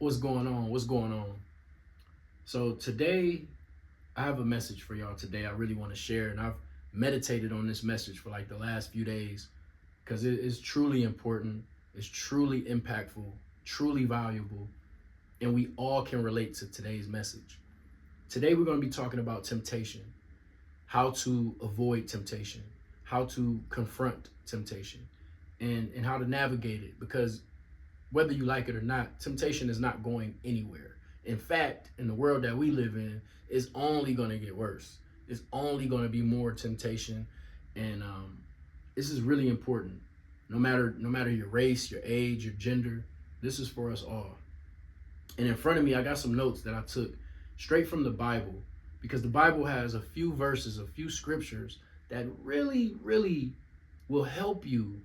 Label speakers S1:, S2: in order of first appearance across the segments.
S1: What's going on? What's going on? So today I have a message for y'all today I really want to share, and I've meditated on this message for like the last few days because it is truly important, it's truly impactful, truly valuable, and we all can relate to today's message. Today we're going to be talking about temptation, how to avoid temptation, how to confront temptation, and how to navigate it, because whether you like it or not, temptation is not going anywhere. In fact, in the world that we live in, it's only going to get worse. It's only going to be more temptation, and this is really important. No matter your race, your age, your gender, this is for us all. And in front of me, I got some notes that I took straight from the Bible, because the Bible has a few verses, a few scriptures that really, really will help you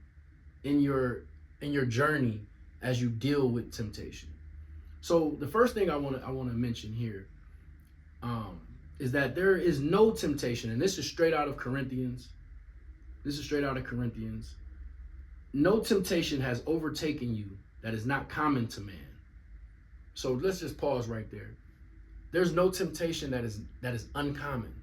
S1: in your journey as you deal with temptation. So the first thing I want to mention here is that there is no temptation, and this is straight out of Corinthians. This is straight out of Corinthians. No temptation has overtaken you that is not common to man. So let's just pause right there. There's no temptation that is uncommon.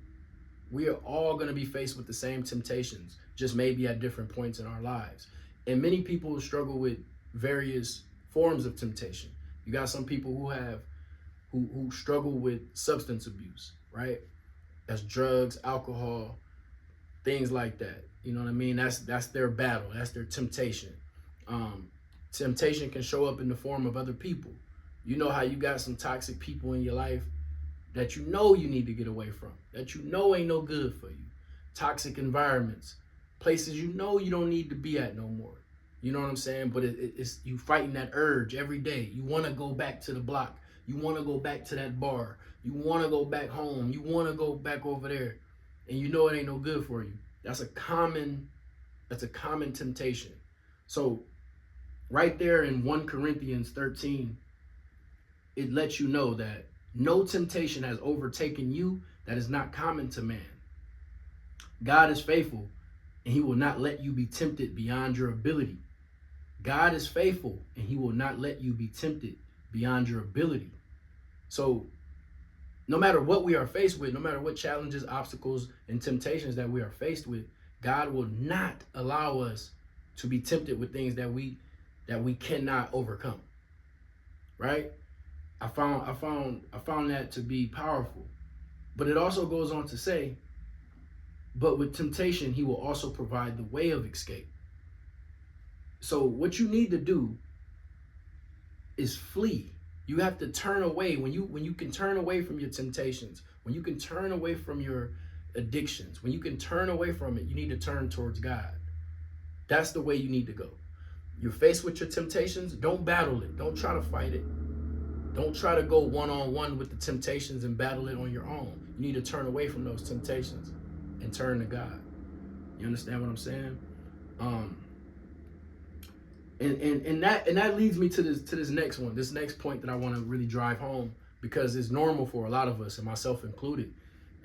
S1: We are all going to be faced with the same temptations, just maybe at different points in our lives. And many people struggle with various forms of temptation. You got some people who struggle with substance abuse, right? That's drugs, alcohol, things like that. You know what I mean? That's their battle. That's their temptation. Temptation can show up in the form of other people. You know how you got some toxic people in your life that you know you need to get away from, that you know ain't no good for you. Toxic environments, places you know you don't need to be at no more. You know what I'm saying? But it's you fighting that urge every day. You want to go back to the block. You want to go back to that bar. You want to go back home. You want to go back over there, and you know it ain't no good for you. That's a common temptation. So right there in 1 Corinthians 13, it lets you know that no temptation has overtaken you that is not common to man. God is faithful, and he will not let you be tempted beyond your ability. God is faithful, and he will not let you be tempted beyond your ability. So no matter what we are faced with, no matter what challenges, obstacles, and temptations that we are faced with, God will not allow us to be tempted with things that we cannot overcome. Right? I found that to be powerful. But it also goes on to say, but with temptation, he will also provide the way of escape. So what you need to do is flee. You have to turn away. When you can turn away from your temptations, when you can turn away from your addictions, when you can turn away from it, you need to turn towards God. That's the way you need to go. You're faced with your temptations, don't battle it. Don't try to fight it. Don't try to go one-on-one with the temptations and battle it on your own. You need to turn away from those temptations and turn to God. You understand what I'm saying? And that leads me to this next one, this next point that I want to really drive home, because it's normal for a lot of us, and myself included.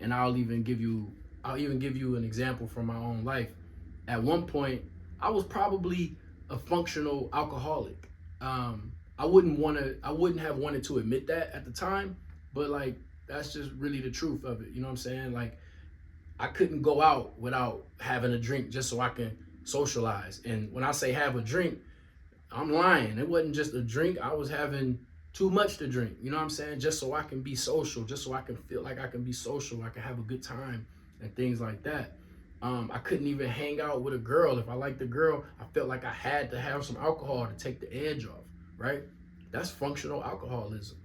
S1: And I'll even give you an example from my own life. At one point, I was probably a functional alcoholic. I wouldn't have wanted to admit that at the time, but like that's just really the truth of it. You know what I'm saying? Like I couldn't go out without having a drink just so I can socialize. And when I say have a drink, I'm lying. It wasn't just a drink. I was having too much to drink. You know what I'm saying? Just so I can be social, just so I can feel like I can be social, I can have a good time and things like that. I couldn't even hang out with a girl. If I liked a girl, I felt like I had to have some alcohol to take the edge off, right? That's functional alcoholism.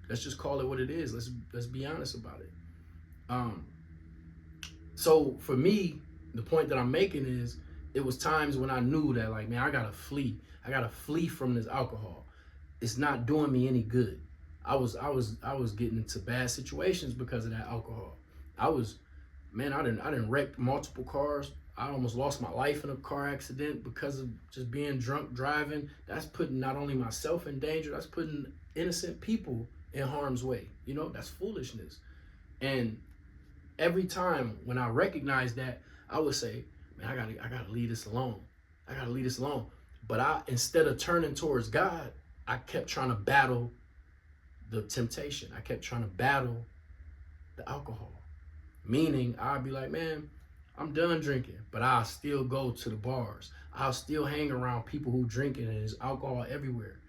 S1: Let's just call it what it is. Let's be honest about it. Um, so for me, the point that I'm making is it was times when I knew that like, man, I gotta flee. I gotta flee from this alcohol. It's not doing me any good. I was getting into bad situations because of that alcohol. I was, man, I didn't wreck multiple cars. I almost lost my life in a car accident because of just being drunk driving. That's putting not only myself in danger, that's putting innocent people in harm's way. You know, that's foolishness. And every time when I recognize that, I would say, man, I gotta leave this alone. I gotta leave this alone. But instead of turning towards God, I kept trying to battle the temptation. I kept trying to battle the alcohol. Meaning, I'd be like, man, I'm done drinking, but I'll still go to the bars. I'll still hang around people who drinking and there's alcohol everywhere.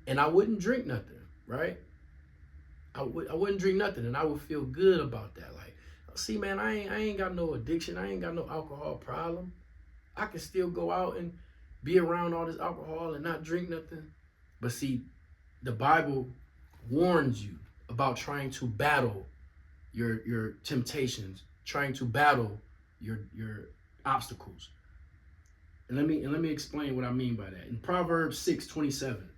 S1: And I wouldn't drink nothing, right? I wouldn't drink nothing, and I would feel good about that. Like, see, man, I ain't got no addiction. I ain't got no alcohol problem. I can still go out and be around all this alcohol and not drink nothing. But see, the Bible warns you about trying to battle your temptations, trying to battle your obstacles. And let me explain what I mean by that. In Proverbs 6:27,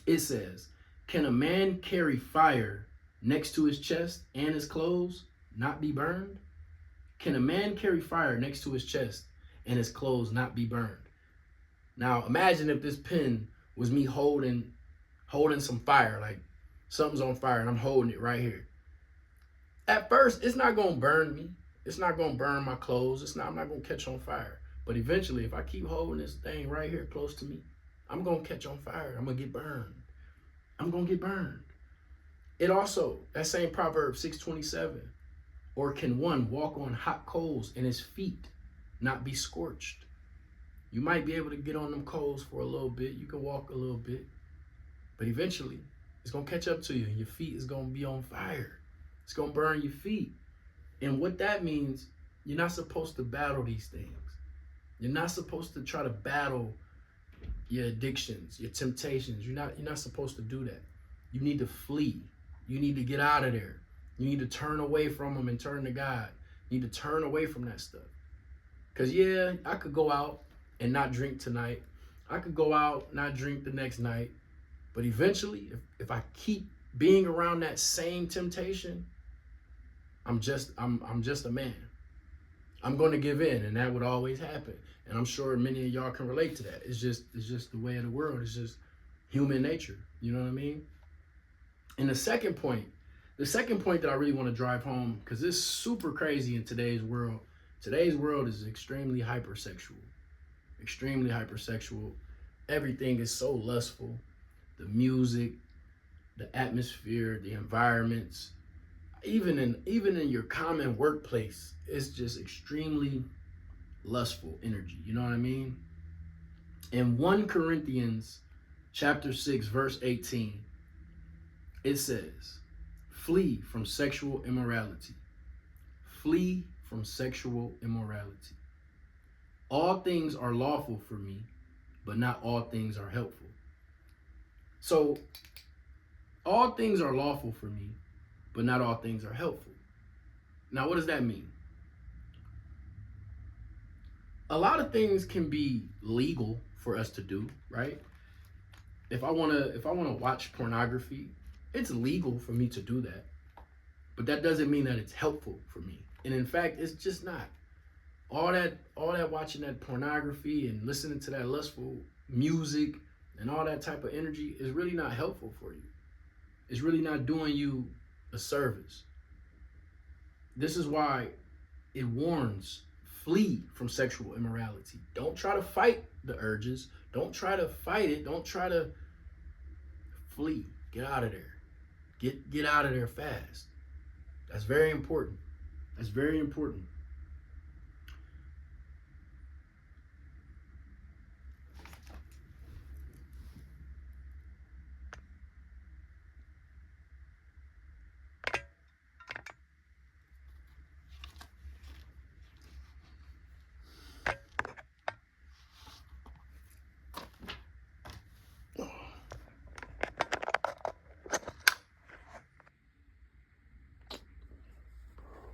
S1: it says, "Can a man carry fire next to his chest and his clothes not be burned?" Can a man carry fire next to his chest and his clothes not be burned? Now imagine if this pen was me holding some fire, like something's on fire and I'm holding it right here. At first, it's not gonna burn me. It's not gonna burn my clothes. I'm not gonna catch on fire. But eventually, if I keep holding this thing right here close to me, I'm gonna catch on fire. I'm gonna get burned. I'm gonna get burned. It also, that same Proverbs 6:27, or can one walk on hot coals and his feet not be scorched? You might be able to get on them coals for a little bit. You can walk a little bit, but eventually it's gonna catch up to you and your feet is gonna be on fire. It's gonna burn your feet. And what that means, you're not supposed to battle these things. You're not supposed to try to battle your addictions, your temptations. You're not supposed to do that. You need to flee. You need to get out of there. You need to turn away from them and turn to God. You need to turn away from that stuff. Because yeah, I could go out and not drink tonight. I could go out, not drink the next night. But eventually, if I keep being around that same temptation, I'm just a man. I'm going to give in, and that would always happen. And I'm sure many of y'all can relate to that. It's just the way of the world. It's just human nature. You know what I mean? And the second point that I really want to drive home, because it's super crazy in today's world. Today's world is extremely hypersexual. Extremely hypersexual. Everything is so lustful. The music, the atmosphere, the environments, even in your common workplace, it's just extremely lustful energy. You know what I mean? In 1 Corinthians chapter 6, verse 18, it says, "Flee from sexual immorality. Flee from sexual immorality. All things are lawful for me, but not all things are helpful." So, all things are lawful for me, but not all things are helpful. Now, what does that mean? A lot of things can be legal for us to do, right? If I wanna watch pornography, it's legal for me to do that. But that doesn't mean that it's helpful for me. And in fact, it's just not. All that watching that pornography and listening to that lustful music and all that type of energy is really not helpful for you. It's really not doing you a service. This is why it warns, flee from sexual immorality. Don't try to fight the urges. Don't try to fight it. Don't try to flee. Get out of there. Get out of there fast. That's very important. That's very important.